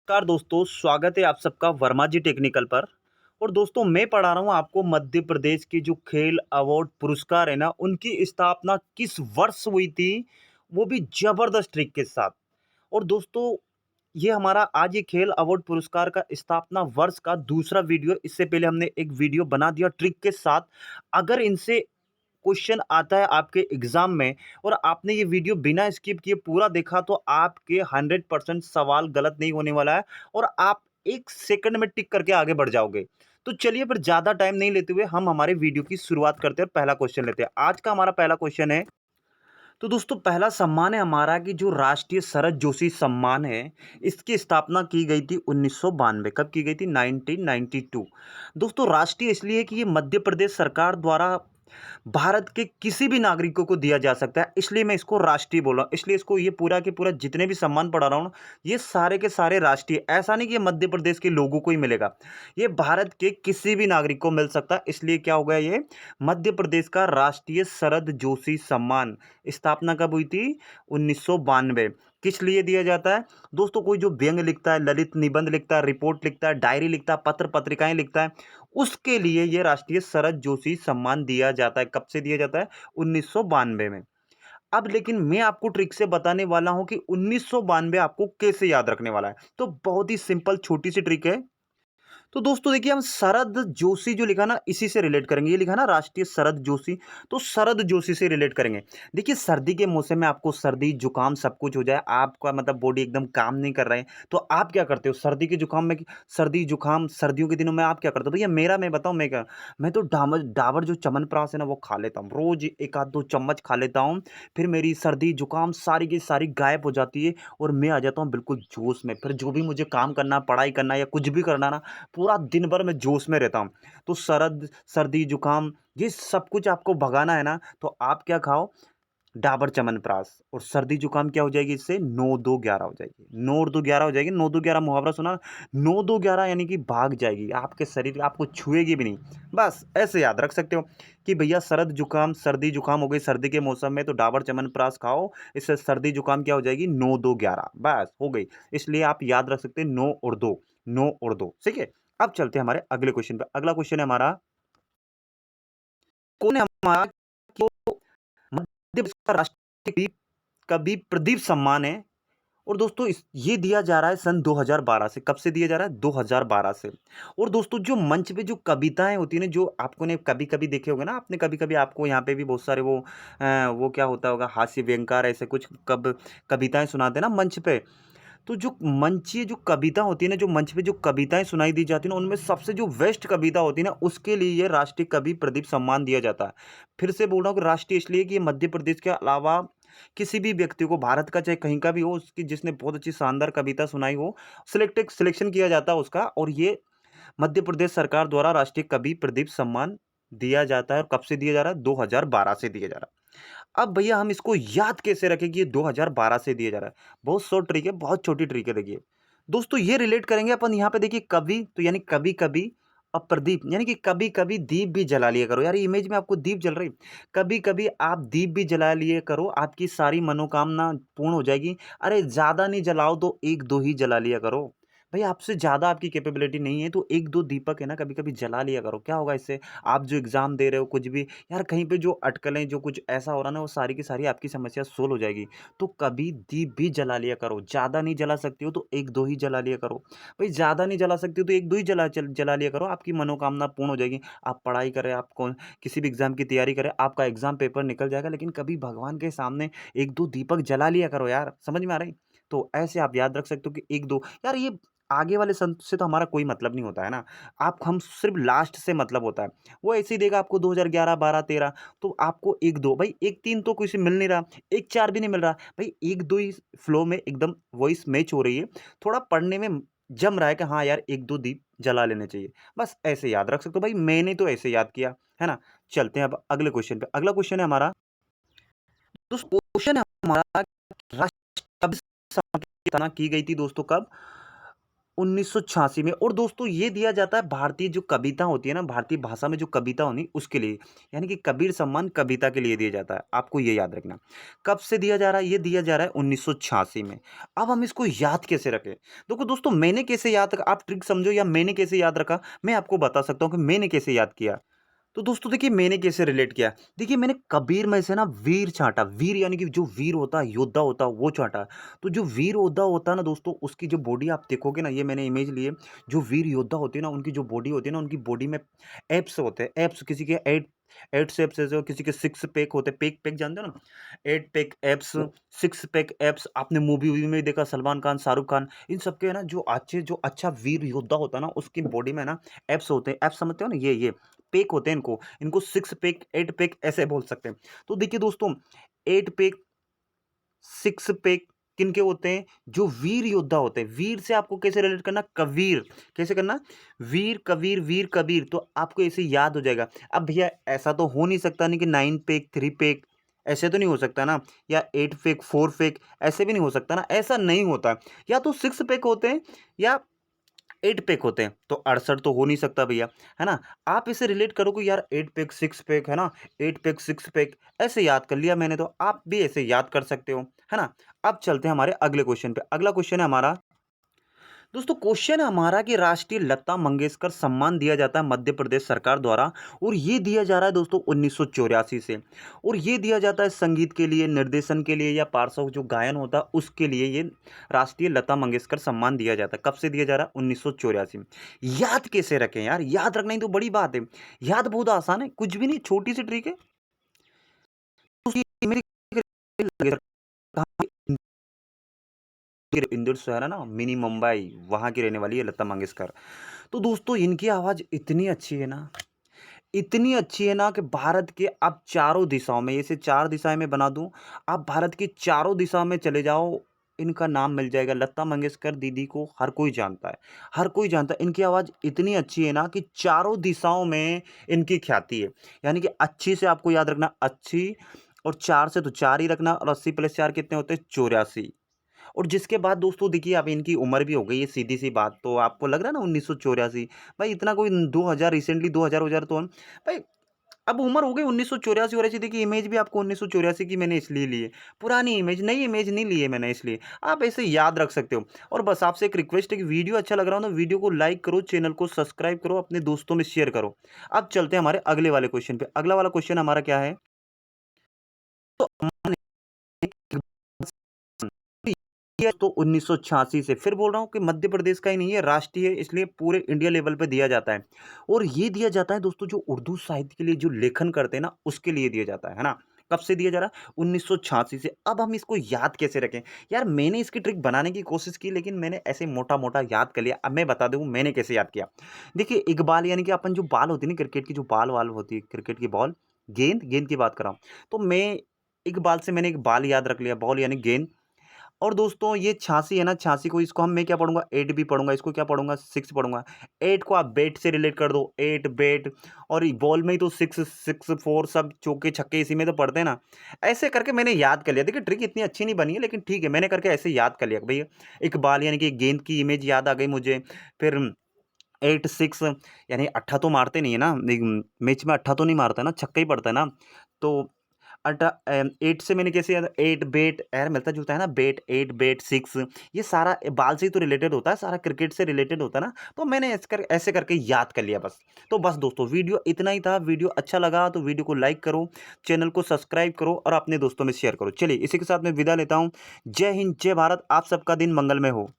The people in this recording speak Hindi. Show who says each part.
Speaker 1: नमस्कार दोस्तों, स्वागत है आप सबका वर्मा जी टेक्निकल पर। और दोस्तों मैं पढ़ा रहा हूँ आपको मध्य प्रदेश के जो खेल अवार्ड पुरस्कार है ना, उनकी स्थापना किस वर्ष हुई थी, वो भी जबरदस्त ट्रिक के साथ। और दोस्तों ये हमारा आज ये खेल अवार्ड पुरस्कार का स्थापना वर्ष का दूसरा वीडियो, इससे पहले हमने एक वीडियो बना दिया ट्रिक के साथ। अगर इनसे क्वेश्चन आता है आपके एग्जाम में और आपने ये वीडियो बिना स्किप किए पूरा देखा तो आपके 100% सवाल गलत नहीं होने वाला है और आप एक सेकंड में टिक करके आगे बढ़ जाओगे। तो चलिए फिर ज्यादा टाइम नहीं लेते हुए हम हमारे वीडियो की शुरुआत करते हैं और पहला क्वेश्चन लेते हैं। आज का हमारा पहला क्वेश्चन है, तो दोस्तों पहला सम्मान है हमारा कि जो राष्ट्रीय शरद जोशी सम्मान है, इसकी स्थापना की गई थी 1992। कब की गई थी? 1992। दोस्तों राष्ट्रीय इसलिए कि ये मध्य प्रदेश सरकार द्वारा भारत के किसी भी नागरिकों को दिया जा सकता है, इसलिए मैं इसको राष्ट्रीय बोला। इसलिए इसको ये पूरा के पूरा जितने भी सम्मान पढ़ा रहा हूँ ये सारे के सारे राष्ट्रीय, ऐसा नहीं कि ये मध्य प्रदेश के लोगों को ही मिलेगा, ये भारत के किसी भी नागरिक को मिल सकता है। इसलिए क्या हो गया, ये मध्य प्रदेश का राष्ट्रीय शरद जोशी सम्मान। स्थापना कब हुई थी? 1992। किस लिए दिया जाता है दोस्तों? कोई जो व्यंग लिखता है, ललित निबंध लिखता है, रिपोर्ट लिखता है, डायरी लिखता है, पत्र पत्रिकाएं लिखता है, उसके लिए यह राष्ट्रीय शरद जोशी सम्मान दिया जाता है। कब से दिया जाता है? 1992 में। अब लेकिन मैं आपको ट्रिक से बताने वाला हूं कि 1992 आपको कैसे याद रखने वाला है। तो बहुत ही सिंपल छोटी सी ट्रिक है। तो दोस्तों देखिए, हम शरद जोशी जो लिखा ना, इसी से रिलेट करेंगे। ये लिखा ना राष्ट्रीय शरद जोशी, तो शरद जोशी से रिलेट करेंगे। देखिए सर्दी के मौसम में आपको सर्दी जुकाम सब कुछ हो जाए, आपका मतलब बॉडी एकदम काम नहीं कर रहा है, तो आप क्या करते हो सर्दी के जुकाम में? सर्दी जुकाम सर्दियों के दिनों में आप क्या करते हो भैया? मैं बताऊं मैं क्या, मैं तो डाबर डाबर जो च्यवनप्राश है ना, वो खा लेता हूँ रोज, एक आध दो चम्मच खा लेता हूँ। फिर मेरी सर्दी जुकाम सारी की सारी गायब हो जाती है और मैं आ जाता हूँ बिल्कुल जोश में। फिर जो भी मुझे काम करना, पढ़ाई करना या कुछ भी करना ना, पूरा दिन भर मैं जोश में रहता हूँ। तो सर्दी जुकाम ये सब कुछ आपको भगाना है ना, तो आप क्या खाओ? डाबर च्यवनप्राश। और सर्दी जुकाम क्या हो जाएगी इससे? 9-2-11 हो जाएगी। 9-2-11 हो जाएगी। 9-2-11 मुहावरा सुना? 9-2-11 यानी कि भाग जाएगी आपके शरीर, आपको छुएगी भी नहीं। बस ऐसे याद रख सकते हो कि भैया शरद जुकाम, सर्दी जुकाम हो गई सर्दी के मौसम में, तो डाबर च्यवनप्राश खाओ, इससे सर्दी जुकाम क्या हो जाएगी? 9-2-11, बस हो गई। इसलिए आप याद रख सकते हैं 9 और 2, 9 और 2। ठीक है, अब चलते हैं हमारे अगले क्वेश्चन पे। अगला क्वेश्चन है हमारा, कौन है हमारा मध्य प्रदेश का राष्ट्रीय कवि प्रदीप सम्मान है। और दोस्तों ये दिया जा रहा है सन 2012 से। कब से दिया जा रहा है? 2012 से। और दोस्तों जो मंच पे जो कविताएं होती है ना, जो आपको ने कभी कभी देखे होंगे ना, आपने कभी कभी, आपको यहाँ पे भी बहुत सारे वो क्या होता होगा, हास्य व्यंकार ऐसे कुछ कविताएं सुनाते हैं ना मंच पे। तो जो मंचीय जो कविता होती है ना, जो मंच पे जो कविताएं सुनाई दी जाती है ना, उनमें सबसे जो बेस्ट कविता होती है ना, उसके लिए ये राष्ट्रीय कवि प्रदीप सम्मान दिया जाता है। फिर से बोल रहा हूँ कि राष्ट्रीय इसलिए कि ये मध्य प्रदेश के अलावा किसी भी व्यक्ति को, भारत का चाहे कहीं का भी हो, उसकी जिसने बहुत अच्छी शानदार कविता सुनाई हो, सिलेक्शन किया जाता है उसका। और ये मध्य प्रदेश सरकार द्वारा राष्ट्रीय कवि प्रदीप सम्मान दिया जाता है। और कब से दिया जा रहा है? 2012 से दिया जा रहा है। अब भैया हम इसको याद कैसे रखें कि ये 2012 से दिया जा रहा है? बहुत शॉर्ट ट्रिक है, बहुत छोटी ट्रिक है। देखिए दोस्तों, ये रिलेट करेंगे अपन यहाँ पे। देखिए कवि तो यानी कभी कभी, अब प्रदीप यानी कि कभी कभी दीप भी जला लिया करो। यार ये इमेज में आपको दीप जल रही, कभी कभी आप दीप भी जला लिए करो, आपकी सारी मनोकामना पूर्ण हो जाएगी। अरे ज्यादा नहीं जलाओ तो एक दो ही जला लिया करो। भाई आपसे ज्यादा आपकी कैपेबिलिटी नहीं है, तो एक दो दीपक है ना कभी कभी जला लिया करो। क्या होगा इससे? आप जो एग्जाम दे रहे हो कुछ भी, यार कहीं पे जो अटकलें, जो कुछ ऐसा हो रहा है ना, वो सारी की सारी आपकी समस्या सोल्व हो जाएगी। तो कभी दीप भी जला लिया करो। ज़्यादा नहीं जला सकती हो तो एक दो ही जला लिया करो। भाई ज़्यादा नहीं जला सकती हो तो एक दो ही जला लिया करो, आपकी मनोकामना पूर्ण हो जाएगी। आप पढ़ाई करें, आप कौन किसी भी एग्जाम की तैयारी करें, आपका एग्जाम पेपर निकल जाएगा, लेकिन कभी भगवान के सामने एक दो दीपक जला लिया करो यार। समझ में आ रही? तो ऐसे आप याद रख सकते हो कि एक दो, यार ये आगे वाले संत से तो हमारा कोई मतलब नहीं होता है ना, आप हम सिर्फ लास्ट से मतलब होता है। वो ऐसे ही देगा आपको 2011, 12, 13, तो आपको एक दो, भाई एक तीन तो किसी मिल नहीं रहा, एक चार भी नहीं मिल रहा, भाई एक दो ही फ्लो में एकदम वॉइस मैच हो रही है। थोड़ा पढ़ने में जम रहा है कि हाँ यार एक दो दीप जला लेने चाहिए। बस ऐसे याद रख सकते हो। भाई मैंने तो ऐसे याद किया है ना। चलते हैं अब अगले क्वेश्चन पे। अगला क्वेश्चन है हमारा, दोस्तों क्वेश्चन है हमारा, राष्ट्रपति की स्थापना की गई थी दोस्तों कब? 1986 में। और दोस्तों ये दिया जाता है भारतीय जो कविता होती है ना, भारतीय भाषा में जो कविता होनी उसके लिए, यानी कि कबीर सम्मान कविता के लिए दिया जाता है, आपको ये याद रखना। कब से दिया जा रहा है? ये दिया जा रहा है 1986 में। अब हम इसको याद कैसे रखें? देखो दोस्तों, मैंने कैसे याद रखा, आप ट्रिक समझो, या मैंने कैसे याद रखा, मैं आपको बता सकता हूँ कि मैंने कैसे याद किया। तो दोस्तों देखिए मैंने कैसे रिलेट किया। देखिए मैंने कबीर में से ना वीर छांटा, वीर यानी कि जो वीर होता है, योद्धा होता है, वो छांटा। तो जो वीर योद्धा होता है ना दोस्तों, उसकी जो बॉडी आप देखोगे ना, ये मैंने इमेज ली है। जो वीर योद्धा होती है ना, उनकी जो बॉडी होती है ना, उनकी बॉडी में एप्स होते हैं, एप्स, किसी के एट एट से एप्स हो, किसी के सिक्स पैक होते हैं, पैक पैक जानते हो ना, eight pack abs, six pack abs. आपने मूवी वूवी में देखा, सलमान खान, शाहरुख खान, इन सबके है ना जो अच्छे, जो अच्छा वीर योद्धा होता है ना, उसकी बॉडी में ना एप्स होते हैं। एप्स समझते हो ना, ये पेक होते हैं, इनको इनको सिक्स पेक, एट पेक ऐसे बोल सकते हैं। तो देखिए दोस्तों, एट पेक, सिक्स पेक किनके होते हैं? जो वीर योद्धा होते हैं। वीर से आपको कैसे रिलेट करना? कबीर। कैसे करना? वीर कबीर, वीर कबीर, तो आपको ऐसे याद हो जाएगा। अब भैया ऐसा तो हो नहीं सकता नहीं कि नाइन पेक, थ्री पेक, ऐसे तो नहीं हो सकता ना, या एट फेक, फोर फेक, ऐसे भी नहीं हो सकता ना, ऐसा नहीं होता। या तो सिक्स पेक होते हैं या एट पैक होते हैं, तो 68 तो हो नहीं सकता भैया, है ना। आप इसे रिलेट करोगे यार, एट पैक, सिक्स पैक, है ना, एट पैक, सिक्स पैक, ऐसे याद कर लिया मैंने, तो आप भी ऐसे याद कर सकते हो, है ना। अब चलते हैं हमारे अगले क्वेश्चन पे। अगला क्वेश्चन है हमारा, दोस्तों क्वेश्चन है हमारा कि राष्ट्रीय लता मंगेशकर सम्मान दिया जाता है मध्य प्रदेश सरकार द्वारा, और ये दिया जा रहा है दोस्तों 1984 से। और ये दिया जाता है संगीत के लिए, निर्देशन के लिए, या पार्श्व जो गायन होता है उसके लिए ये राष्ट्रीय लता मंगेशकर सम्मान दिया जाता है। कब से दिया जा रहा है? 1984 में। याद कैसे रखें यार? याद रखना ही तो बड़ी बात है। याद बहुत आसान है, कुछ भी नहीं, छोटी सी ट्रिक है। तो ये मेरी इंदौर शहर है ना, मिनी मुंबई, वहां की रहने वाली है लता मंगेशकर। तो दोस्तों इनकी आवाज़ इतनी अच्छी है ना, इतनी अच्छी है ना कि भारत के आप चारों दिशाओं में, इसे चार दिशाएं में बना दूं, आप भारत की चारों दिशाओं में चले जाओ, इनका नाम मिल जाएगा। लता मंगेशकर दीदी को हर कोई जानता है, हर कोई जानता है। इनकी आवाज़ इतनी अच्छी है ना कि चारों दिशाओं में इनकी ख्याति है। यानी कि अच्छी से आपको याद रखना, अच्छी, और चार से तो चार ही रखना, और 80 प्लस चार कितने होते हैं? 84। और जिसके बाद दोस्तों देखिए अब इनकी उम्र भी हो गई है, सीधी सी बात, तो आपको लग रहा है ना 1984, भाई इतना कोई 2000 रिसेंटली 2000 तो हम, भाई अब उम्र हो गई 1984। और ऐसी देखिए इमेज भी आपको 1984 की मैंने इसलिए ली है, पुरानी इमेज, नई इमेज नहीं ली है मैंने, इसलिए आप ऐसे याद रख सकते हो। और बस आपसे एक रिक्वेस्ट है कि वीडियो अच्छा लग रहा हो तो वीडियो को लाइक करो, चैनल को सब्सक्राइब करो, अपने दोस्तों में शेयर करो। अब चलते हैं हमारे अगले वाले क्वेश्चन पे। अगला वाला क्वेश्चन हमारा क्या है? तो ये तो 1986 से, फिर बोल रहा हूँ कि मध्य प्रदेश का ही नहीं है, राष्ट्रीय है, इसलिए पूरे इंडिया लेवल पे दिया जाता है। और ये दिया जाता है दोस्तों जो उर्दू साहित्य के लिए जो लेखन करते हैं ना, उसके लिए दिया जाता है ना। कब से दिया जा रहा है? 1986 से। अब हम इसको याद कैसे रखें? यार मैंने इसकी ट्रिक बनाने की कोशिश की, लेकिन मैंने ऐसे मोटा मोटा याद कर लिया। अब मैं बता दूं मैंने कैसे याद किया। देखिए इकबाल, यानी कि अपन जो बाल होती है ना क्रिकेट की, जो बाल वाल होती है क्रिकेट की बॉल, गेंद, गेंद की बात कर रहा हूँ, तो मैं इकबाल से मैंने एक बाल याद रख लिया, बॉल यानी गेंद। और दोस्तों ये 86 है ना, 86 को इसको हम, मैं क्या पढ़ूंगा? 8 भी पढ़ूंगा, इसको क्या पढ़ूंगा? 6 पढ़ूंगा। 8 को आप बैट से रिलेट कर दो, 8 बैट, और बॉल में ही तो 6 6 4 सब चौके छक्के इसी में तो पढ़ते हैं ना। ऐसे करके मैंने याद कर लिया। देखिए ट्रिक इतनी अच्छी नहीं बनी है, लेकिन ठीक है, मैंने करके ऐसे याद कर लिया भैया। इकबाल यानी कि गेंद की इमेज याद आ गई मुझे। फिर 8 6, यानी अट्ठा तो मारते नहीं है ना, मैच में अट्ठा तो नहीं मारता ना, छक्का ही पड़ता है ना। तो 8 से मैंने कैसे याद, 8 बेट, यार मिलता जुलता है ना, बेट, 8 बेट 6, ये सारा बाल से ही तो रिलेटेड होता है, सारा क्रिकेट से रिलेटेड होता है ना। तो मैंने ऐसे करके याद कर लिया बस। तो बस दोस्तों वीडियो इतना ही था। वीडियो अच्छा लगा तो वीडियो को लाइक करो, चैनल को सब्सक्राइब करो, और अपने दोस्तों में शेयर करो। चलिए इसी के साथ मैं विदा लेता हूँ। जय हिंद, जय भारत, आप सबका दिन मंगलमय हो।